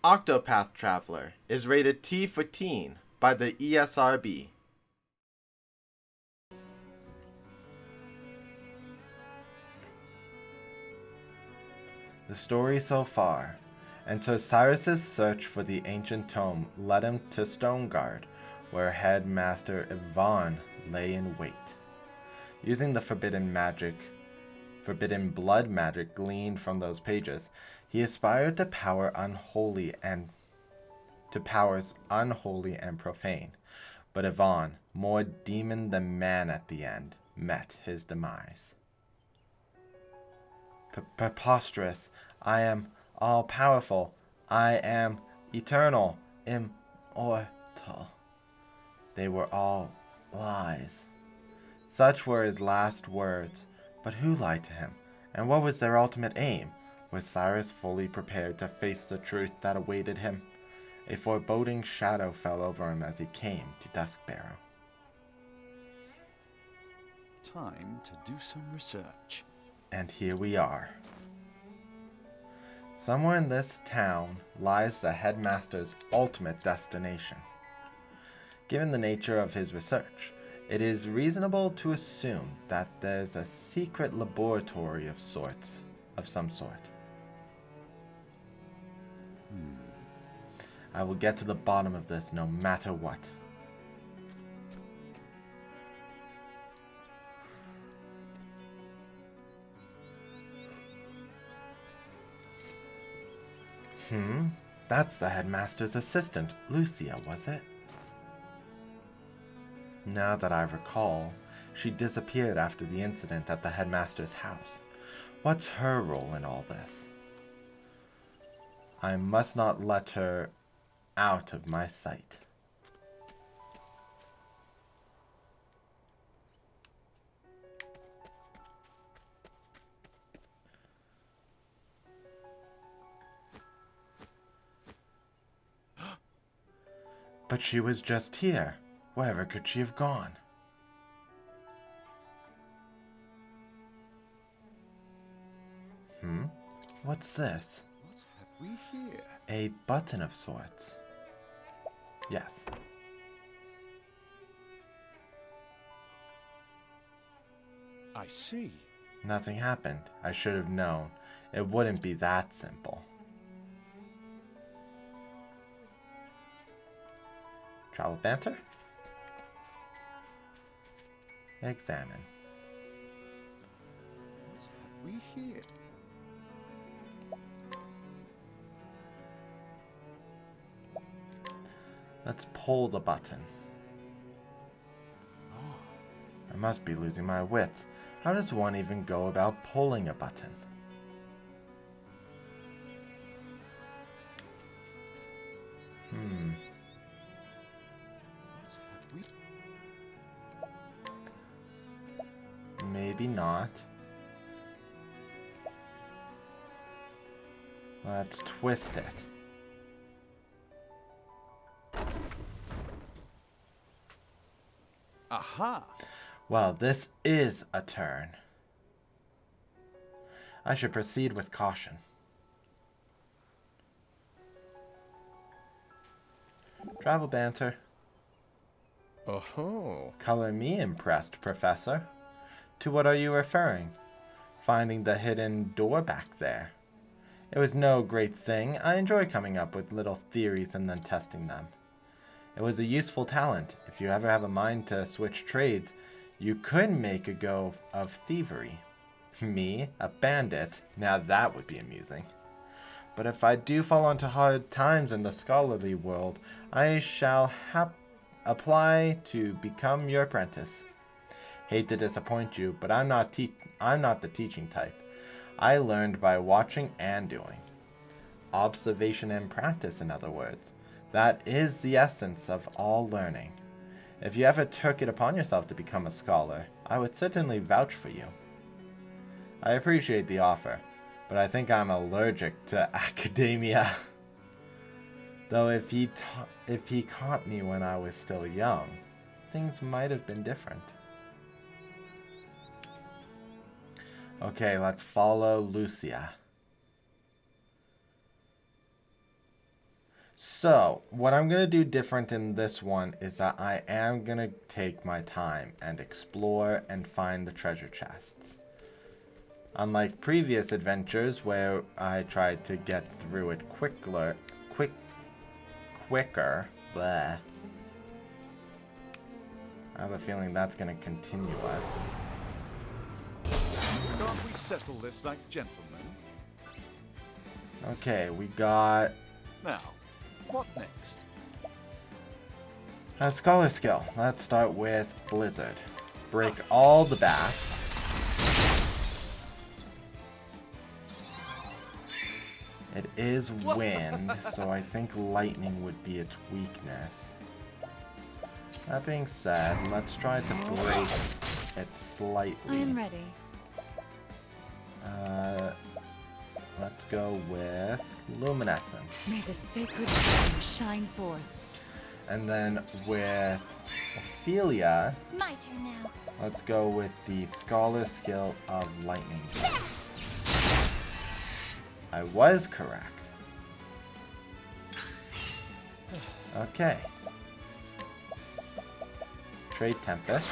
Octopath Traveler is rated T for teen by the ESRB. The story so far, and so Cyrus's search for the ancient tome led him to Stoneguard, where Headmaster Yvonne lay in wait. Using the forbidden blood magic gleaned from those pages, he aspired to powers unholy and profane. But Yvonne, more demon than man at the end, met his demise. Preposterous! I am all-powerful. I am eternal, immortal. They were all lies. Such were his last words. But who lied to him? And what was their ultimate aim? Was Cyrus fully prepared to face the truth that awaited him? A foreboding shadow fell over him as he came to Duskbarrow. Time to do some research. And here we are. Somewhere in this town lies the headmaster's ultimate destination. Given the nature of his research, it is reasonable to assume that there's a secret laboratory of some sort. I will get to the bottom of this no matter what. That's the headmaster's assistant, Lucia, was it? Now that I recall, she disappeared after the incident at the headmaster's house. What's her role in all this? I must not let her out of my sight. But she was just here. Wherever could she have gone? What's this? What have we here? A button of sorts. Yes. I see. Nothing happened. I should have known. It wouldn't be that simple. Travel banter? Examine. What have we here? Let's pull the button. I must be losing my wits. How does one even go about pulling a button? What have we? Maybe not. Let's twist it. Aha! Well, this is a turn. I should proceed with caution. Travel banter. Oh. Color me impressed, Professor. To what are you referring? Finding the hidden door back there. It was no great thing. I enjoy coming up with little theories and then testing them. It was a useful talent. If you ever have a mind to switch trades, you could make a go of thievery. Me, a bandit, now that would be amusing. But if I do fall onto hard times in the scholarly world, I shall apply to become your apprentice. Hate to disappoint you, but I'm not the teaching type. I learned by watching and doing. Observation and practice, in other words. That is the essence of all learning. If you ever took it upon yourself to become a scholar, I would certainly vouch for you. I appreciate the offer, but I think I'm allergic to academia. Though if he caught me when I was still young, things might have been different. Okay, let's follow Lucia. So, what I'm going to do different in this one is that I am going to take my time and explore and find the treasure chests. Unlike previous adventures where I tried to get through it quicker, bleh. I have a feeling that's going to continue us. Can't we settle this like gentlemen? Okay, we got Now, what next? a scholar skill. Let's start with Blizzard. Break all the bats. It is wind, so I think lightning would be its weakness. That being said, let's try to break it slightly. I am ready. Let's go with Luminescence. May the sacred flame shine forth. And then with Ophelia, My turn now. let's go with the Scholar skill of Lightning. I was correct. Okay. Trade Tempest.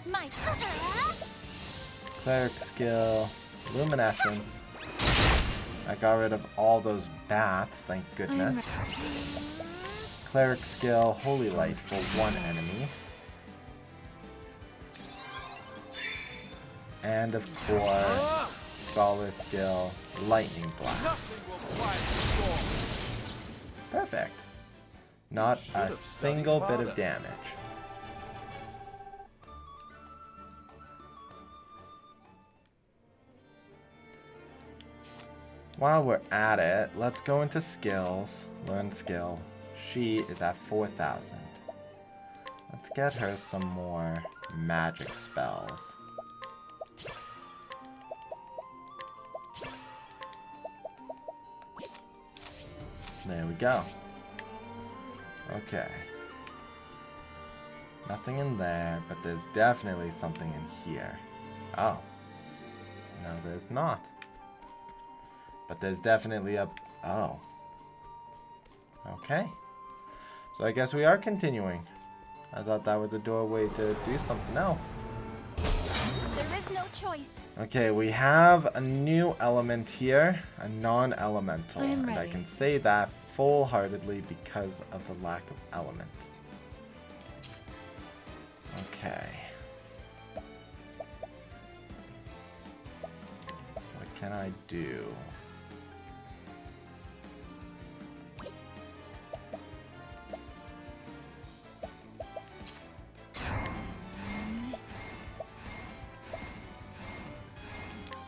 My turn. Cleric skill. Luminescence. I got rid of all those bats, thank goodness. Cleric skill. Holy Light for one enemy. And of course, Scholar skill. Lightning Blast. Nothing will quiet the storm. Perfect. Not a single bit of damage. While we're at it, let's go into skills. Learn skill. She is at 4,000. Let's get her some more magic spells. There we go. Okay. Nothing in there, but there's definitely something in here. Oh. No, there's not. But there's definitely a... Oh. Okay. So I guess we are continuing. I thought that was a doorway to do something else. There is no choice. Okay, we have a new element here, a non-elemental, I am and I ready. can say that full-heartedly because of the lack of element. Okay. What can I do?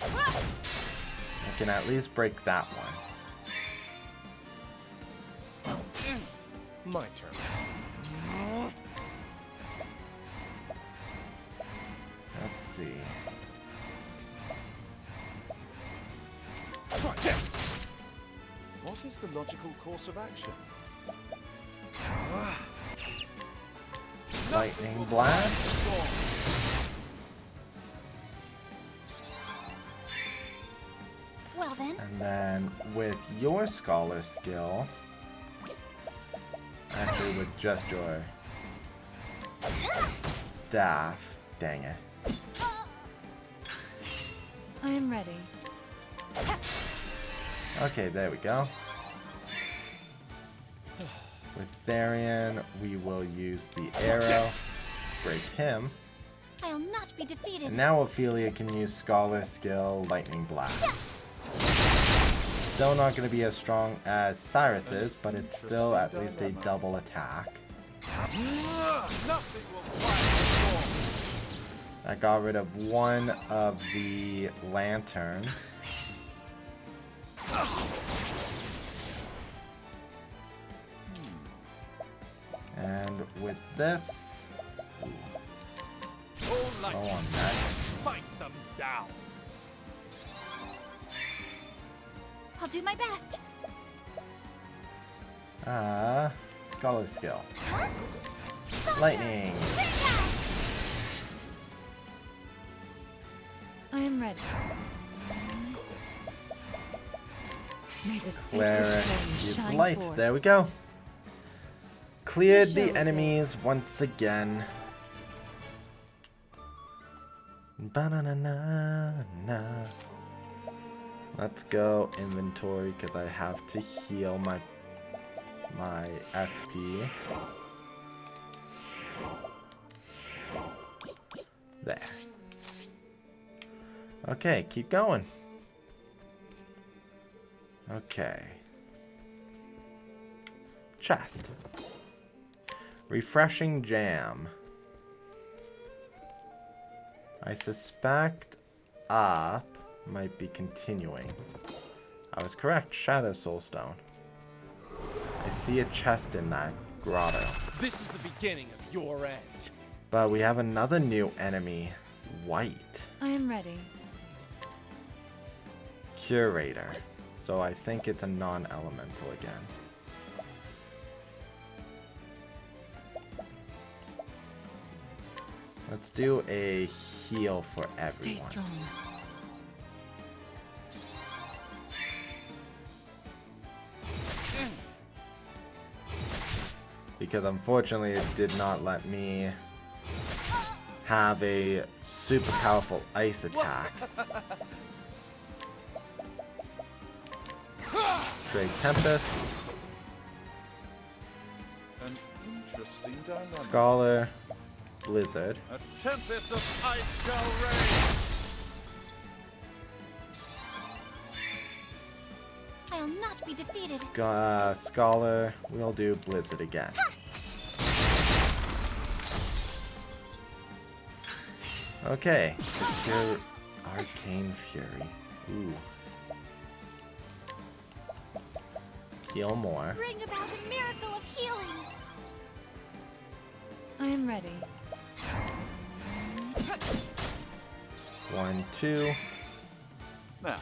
I can at least break that one. My turn. Let's see. Try this. What is the logical course of action? Lightning Blast. Well then, And then with your Scholar skill, actually with just your staff, dang it. I am ready. Okay, there we go. With Therian, we will use the arrow, break him. I'll not be defeated. And now Ophelia can use Scholar skill, Lightning Blast. Still not going to be as strong as Cyrus is, but it's still at least a double attack. Nothing will quiet the storm. I got rid of one of the lanterns. And with this, All go light, on next. fight them down. I'll do my best. Scholar skill. Lightning. I am ready. May the sacred Cleric, flame use shine light. forth. There we go. Cleared The the show is enemies once again. Ba-na-na-na-na. Let's go inventory because I have to heal my SP. There. Okay, keep going. Okay. Chest. Refreshing jam. I suspect up might be continuing. I was correct. Shadow Soulstone. I see a chest in that grotto. This is the beginning of your end. But we have another new enemy. White. I am ready. Curator. So I think it's a non-elemental again. Let's do a heal for everyone. Stay strong. Because unfortunately it did not let me have a super powerful ice attack. Great Tempest. An interesting dynamic. Scholar. Blizzard. A tempest of ice shall reign. I'll not be defeated. Scholar. We'll do Blizzard again. Okay. Secure Arcane Fury. Ooh. Heal more. Bring about a miracle of healing. I am ready. 1, 2. Now,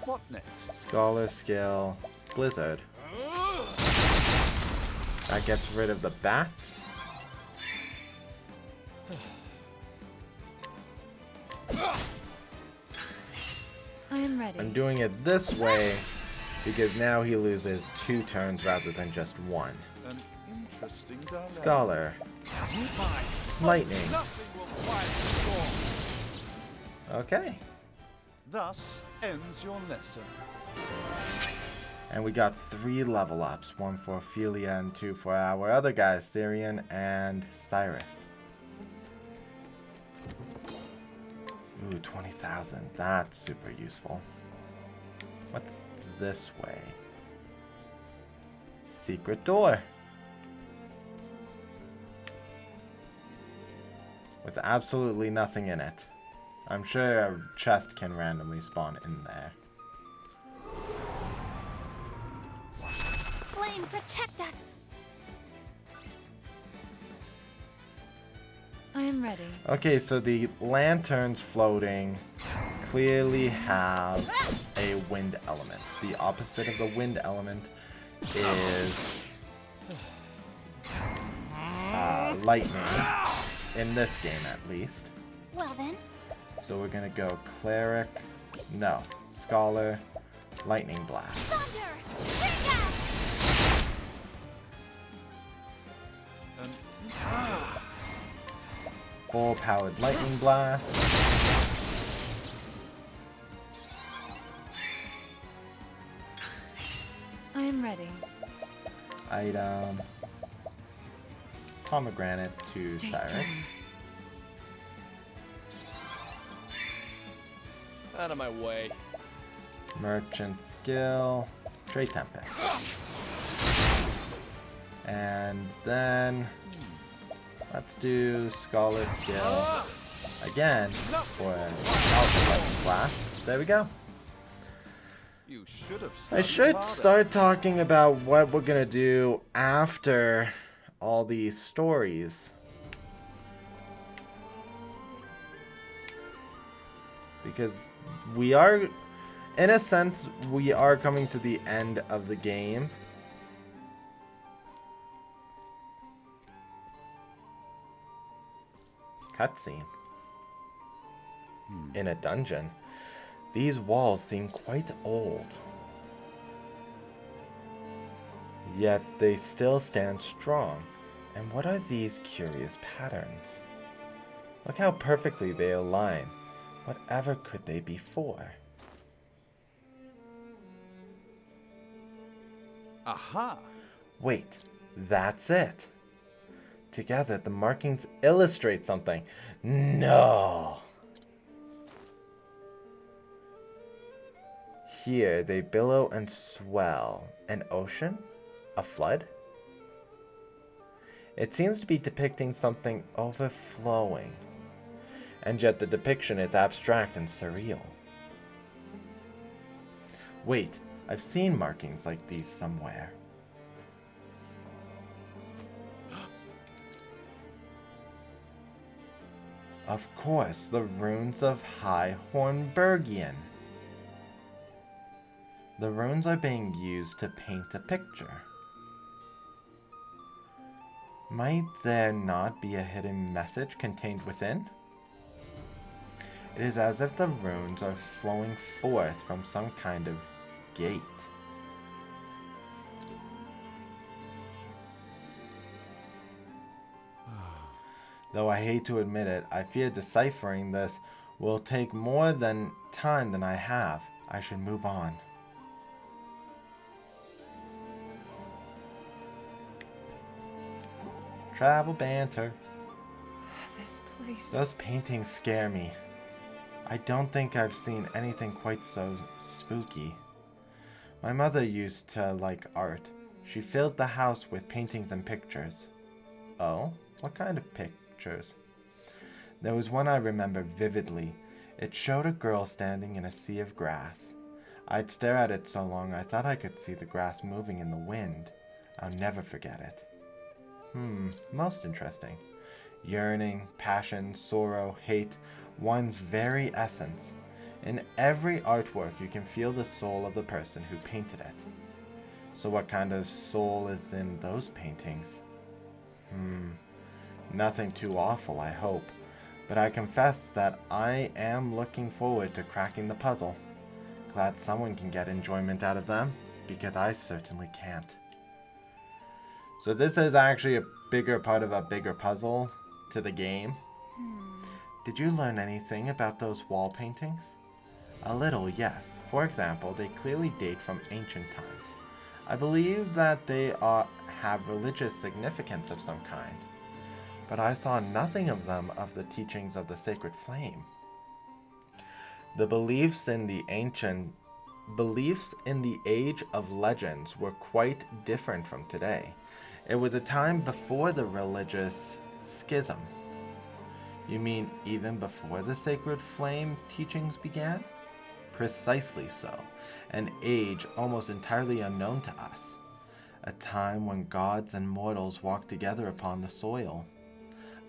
what next? Scholar skill. Blizzard. That gets rid of the bats. I am ready. I'm doing it this way because now he loses 2 turns rather than just 1. An interesting dynamic. Scholar. Lightning. Nothing will quiet the storm. Okay. Thus ends your lesson. And we got 3 level ups. 1 for Ophelia and 2 for our other guys, Therian and Cyrus. Ooh, 20,000. That's super useful. What's this way? Secret door. With absolutely nothing in it. I'm sure a chest can randomly spawn in there. Flame, protect us. I am ready. Okay, so the lanterns floating clearly have a wind element. The opposite of the wind element is lightning, in this game at least. Well then, So we're gonna go cleric, no, scholar, lightning blast. thunder! Bring Full powered lightning blast. I am ready. Item. Pomegranate to Stay Cyrus. strong. Out of my way. Merchant skill. Trade Tempest. And then let's do Scholar skill again for an Alpha Lightning Blast. There we go. You should have I studied should harder. start talking about what we're gonna do after all these stories. Because we are, in a sense, we are coming to the end of the game. Cutscene. In a dungeon. These walls seem quite old. Yet they still stand strong. And what are these curious patterns? Look how perfectly they align. Whatever could they be for? Aha! Wait, that's it. Together, the markings illustrate something. No! Here, they billow and swell. An ocean? A flood? It seems to be depicting something overflowing. And yet the depiction is abstract and surreal. Wait, I've seen markings like these somewhere. Of course, the runes of High Hornbergian. The runes are being used to paint a picture. Might there not be a hidden message contained within? It is as if the runes are flowing forth from some kind of gate. Though I hate to admit it, I fear deciphering this will take more time than I have. I should move on. Travel banter. This place. Those paintings scare me. I don't think I've seen anything quite so spooky. My mother used to like art. She filled the house with paintings and pictures. Oh? What kind of pictures? There was one I remember vividly. It showed a girl standing in a sea of grass. I'd stare at it so long I thought I could see the grass moving in the wind. I'll never forget it. Most interesting. Yearning, passion, sorrow, hate, one's very essence. In every artwork you can feel the soul of the person who painted it. So what kind of soul is in those paintings? Nothing too awful, I hope. But I confess that I am looking forward to cracking the puzzle. Glad someone can get enjoyment out of them, because I certainly can't. So this is actually a bigger part of a bigger puzzle to the game. Did you learn anything about those wall paintings? A little, yes. For example, they clearly date from ancient times. I believe that they have religious significance of some kind. But I saw nothing of them of the teachings of the sacred flame. The beliefs in the age of legends were quite different from today. It was a time before the religious schism. You mean even before the sacred flame teachings began? Precisely so. An age almost entirely unknown to us. A time when gods and mortals walked together upon the soil.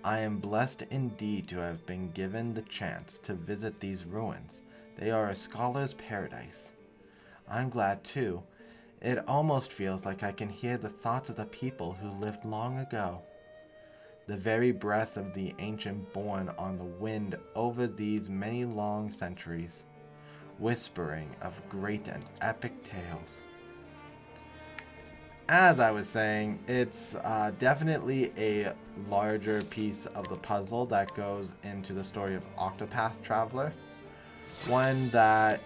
I am blessed indeed to have been given the chance to visit these ruins. They are a scholar's paradise. I'm glad too. It almost feels like I can hear the thoughts of the people who lived long ago. The very breath of the ancient born on the wind over these many long centuries, whispering of great and epic tales. As I was saying, it's definitely a larger piece of the puzzle that goes into the story of Octopath Traveler. One that,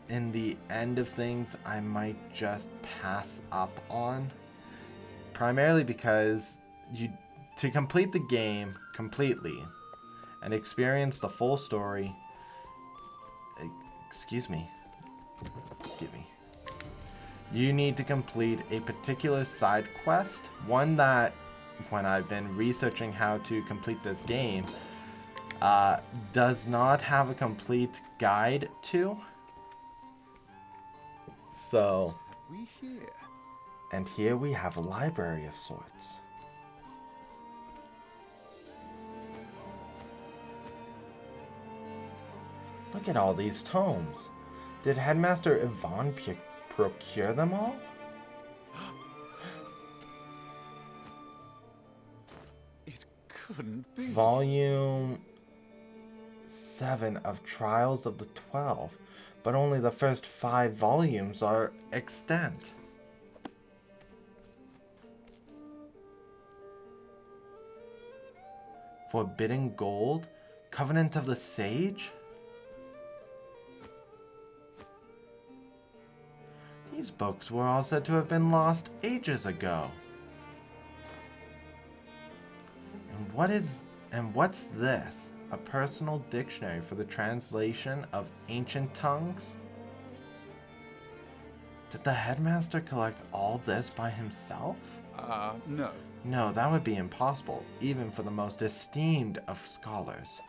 in the end of things, I might just pass up on. Primarily because to complete the game completely and experience the full story, you need to complete a particular side quest, one that, when I've been researching how to complete this game, does not have a complete guide to. So, We here. and here we have a library of sorts. Look at all these tomes. Did Headmaster Yvonne procure them all? It couldn't be. Volume 7 of Trials of the 12, but only the first 5 volumes are extant. Forbidden Gold? Covenant of the Sage? These books were all said to have been lost ages ago. And what's this? A personal dictionary for the translation of ancient tongues? Did the headmaster collect all this by himself? No. No, that would be impossible, even for the most esteemed of scholars.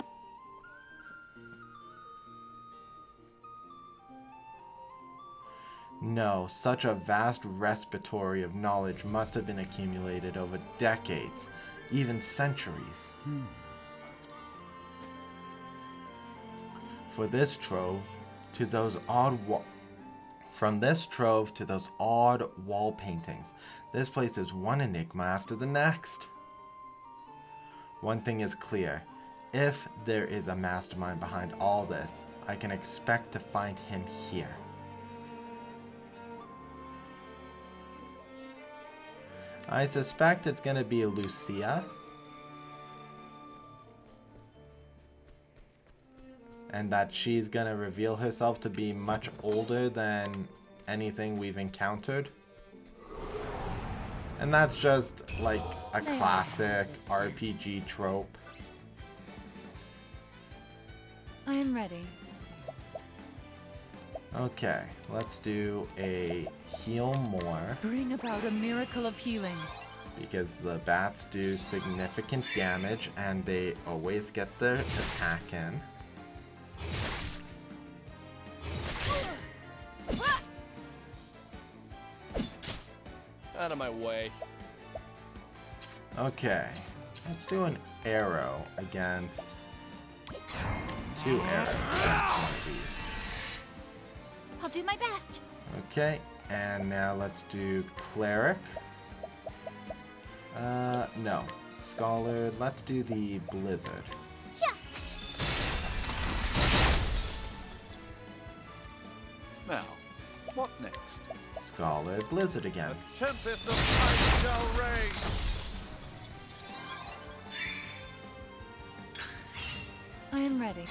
No, such a vast repertoire of knowledge must have been accumulated over decades, even centuries. For this trove to those From this trove to those odd wall paintings, this place is one enigma after the next. One thing is clear. If there is a mastermind behind all this, I can expect to find him here. I suspect it's going to be Lucia. And that she's going to reveal herself to be much older than anything we've encountered. And that's just like a classic RPG trope. I am ready. Okay, let's do a heal more. Bring about a miracle of healing. Because the bats do significant damage and they always get their attack in. Out of my way. Okay, let's do an arrow against 2 arrows against one of these. I'll do my best. Okay, and now let's do cleric. No. Scholar, let's do the blizzard. Yeah. Now, what next? Scholar, blizzard again. Tempest of ice shall reign! I am ready.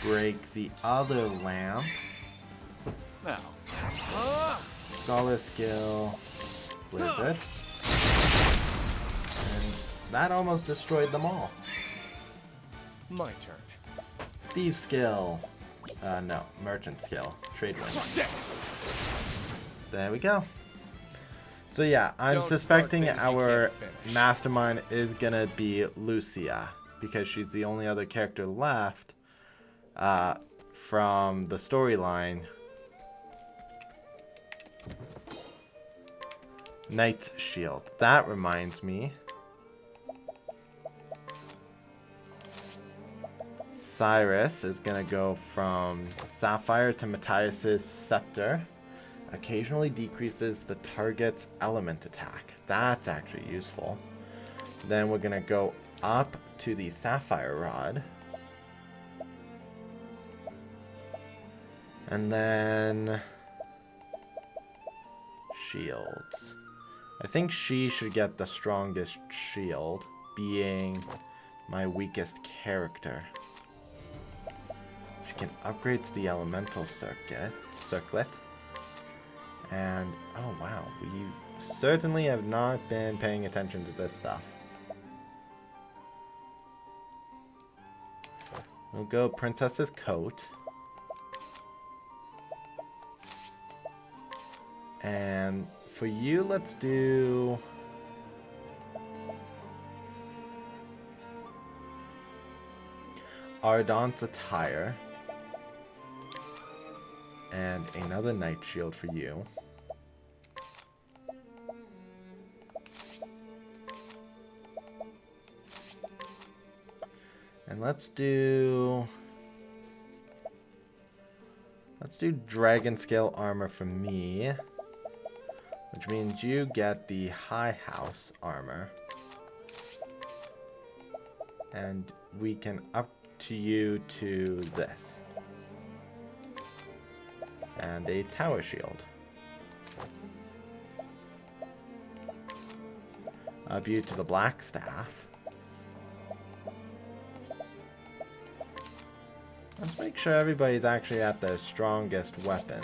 Break the other lamp. Now. Scholar skill, blizzard. And that almost destroyed them all. My turn. Thieves skill. No, merchant skill. Trade wind. There we go. So yeah, I'm Don't suspecting start things you our can't finish. mastermind is gonna be Lucia, because she's the only other character left from the storyline. Knight's Shield. That reminds me. Cyrus is gonna go from Sapphire to Matthias's Scepter. Occasionally decreases the target's element attack. That's actually useful. Then we're gonna go up to the Sapphire Rod. And then shields. I think she should get the strongest shield, being my weakest character. She can upgrade to the elemental circlet. And, oh wow, we certainly have not been paying attention to this stuff. We'll go Princess's Coat. And for you, let's do... Ardent's Attire. And another Knight Shield for you. And let's do Dragon Scale Armor for me. Which means you get the High House Armor. And we can up to you to this. And a Tower Shield. Up you to the black staff. Let's make sure everybody's actually at their strongest weapon.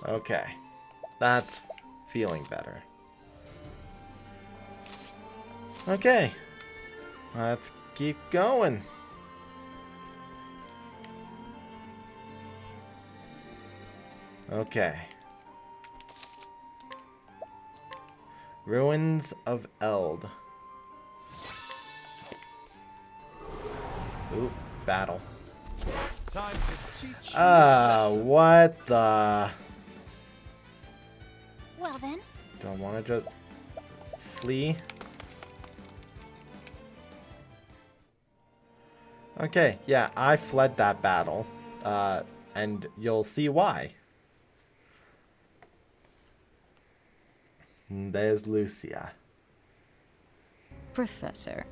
Okay, that's feeling better. Okay, let's keep going. Okay. Ruins of Eld. Ooh, battle. Time to teach you. What the? Well then, Do I want to just flee? Okay, yeah, I fled that battle, and you'll see why. And there's Lucia. Professor,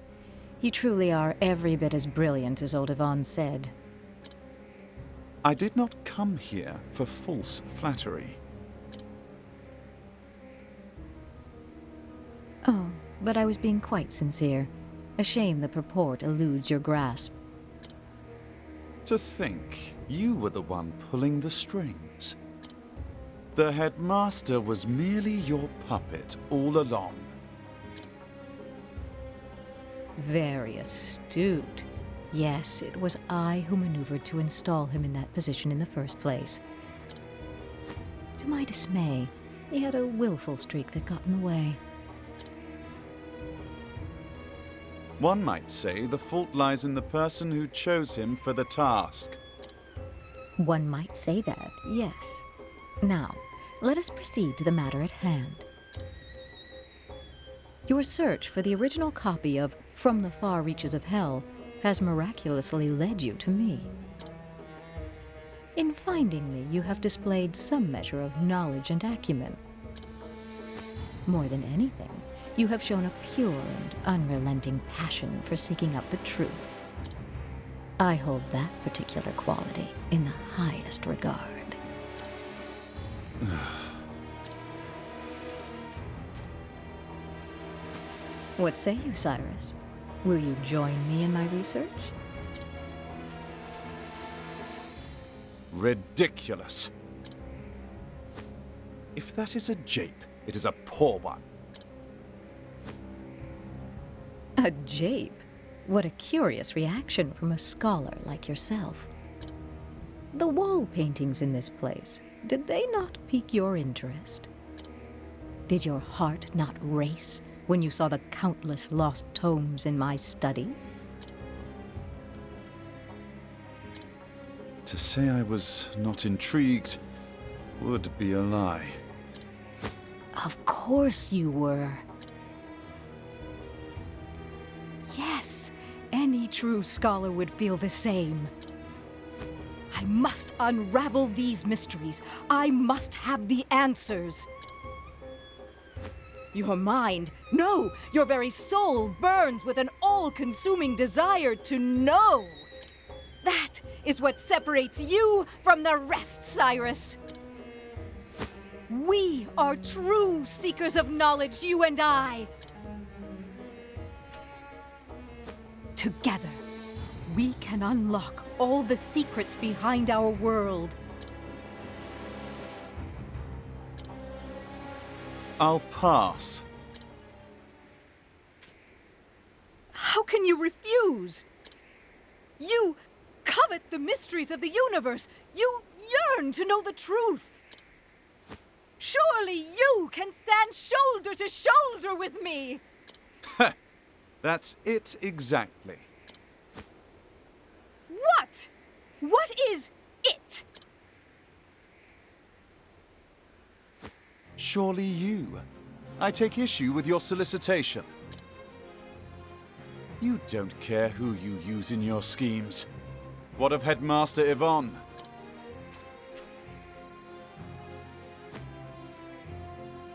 you truly are every bit as brilliant as old Yvonne said. I did not come here for false flattery. Oh, but I was being quite sincere. A shame the purport eludes your grasp. To think you were the one pulling the strings. The headmaster was merely your puppet all along. Very astute. Yes, it was I who maneuvered to install him in that position in the first place. To my dismay, he had a willful streak that got in the way. One might say the fault lies in the person who chose him for the task. One might say that, yes. Now, let us proceed to the matter at hand. Your search for the original copy of From the Far Reaches of Hell has miraculously led you to me. In finding me, you have displayed some measure of knowledge and acumen. More than anything, you have shown a pure and unrelenting passion for seeking out the truth. I hold that particular quality in the highest regard. What say you, Cyrus? Will you join me in my research? Ridiculous. If that is a jape, it is a poor one. A jape? What a curious reaction from a scholar like yourself. The wall paintings in this place, did they not pique your interest? Did your heart not race when you saw the countless lost tomes in my study? To say I was not intrigued would be a lie. Of course you were. Yes, any true scholar would feel the same. I must unravel these mysteries. I must have the answers. Your mind, no, your very soul burns with an all-consuming desire to know. That is what separates you from the rest, Cyrus. We are true seekers of knowledge, you and I. Together, we can unlock all the secrets behind our world. I'll pass. How can you refuse? You covet the mysteries of the universe. You yearn to know the truth. Surely you can stand shoulder to shoulder with me. That's it exactly. What? What is it? Surely you. I take issue with your solicitation. You don't care who you use in your schemes. What of Headmaster Yvonne?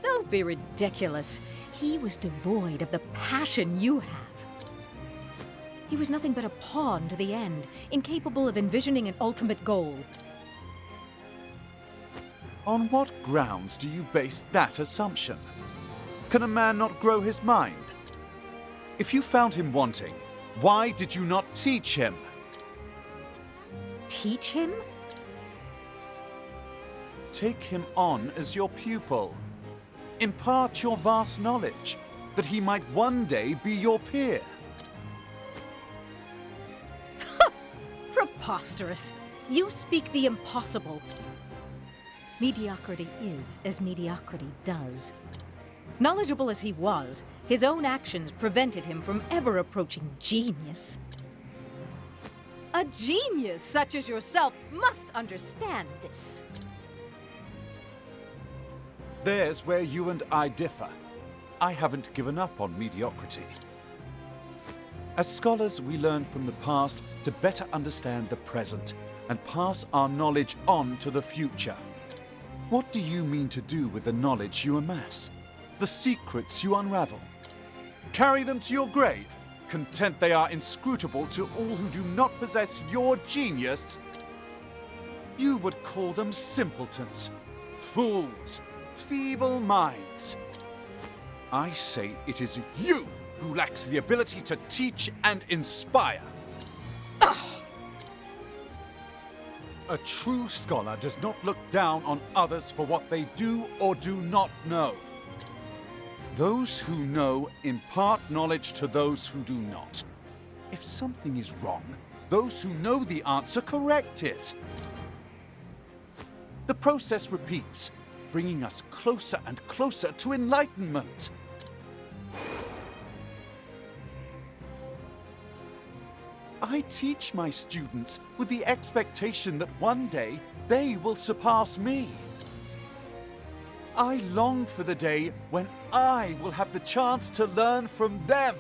Don't be ridiculous. He was devoid of the passion you have. He was nothing but a pawn to the end, incapable of envisioning an ultimate goal. On what grounds do you base that assumption? Can a man not grow his mind? If you found him wanting, why did you not teach him? Teach him? Take him on as your pupil. Impart your vast knowledge, that he might one day be your peer. Preposterous! You speak the impossible. Mediocrity is as mediocrity does. Knowledgeable as he was, his own actions prevented him from ever approaching genius. A genius such as yourself must understand this. There's where you and I differ. I haven't given up on mediocrity. As scholars, we learn from the past to better understand the present and pass our knowledge on to the future. What do you mean to do with the knowledge you amass? The secrets you unravel? Carry them to your grave, content they are inscrutable to all who do not possess your genius? You would call them simpletons, fools, feeble minds. I say it is you who lacks the ability to teach and inspire. A true scholar does not look down on others for what they do or do not know. Those who know impart knowledge to those who do not. If something is wrong, those who know the answer correct it. The process repeats, bringing us closer and closer to enlightenment. I teach my students with the expectation that one day they will surpass me. I long for the day when I will have the chance to learn from them.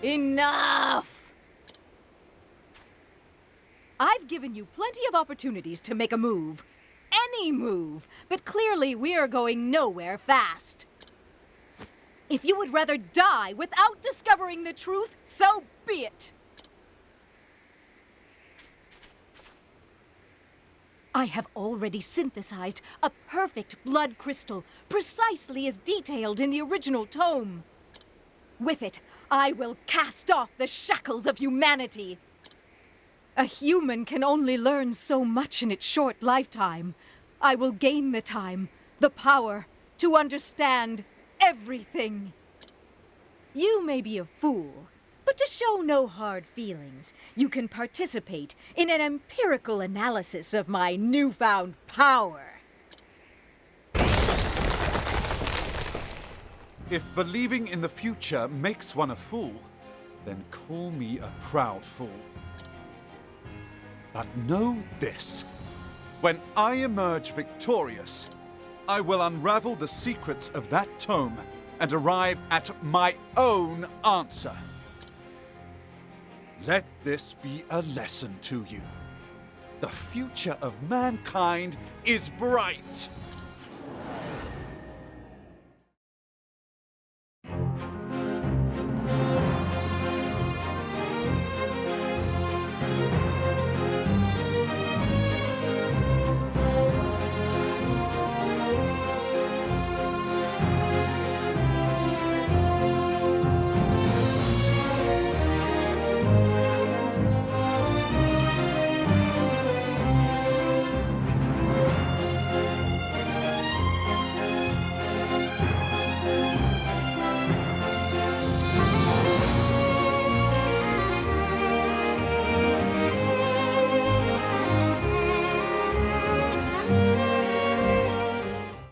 Enough! I've given you plenty of opportunities to make a move. Any move. But clearly we are going nowhere fast. If you would rather die without discovering the truth, so be it. I have already synthesized a perfect blood crystal, precisely as detailed in the original tome. With it, I will cast off the shackles of humanity. A human can only learn so much in its short lifetime. I will gain the time, the power, to understand everything. You may be a fool, but to show no hard feelings, you can participate in an empirical analysis of my newfound power. If believing in the future makes one a fool, then call me a proud fool. But know this. When I emerge victorious, I will unravel the secrets of that tome and arrive at my own answer. Let this be a lesson to you. The future of mankind is bright.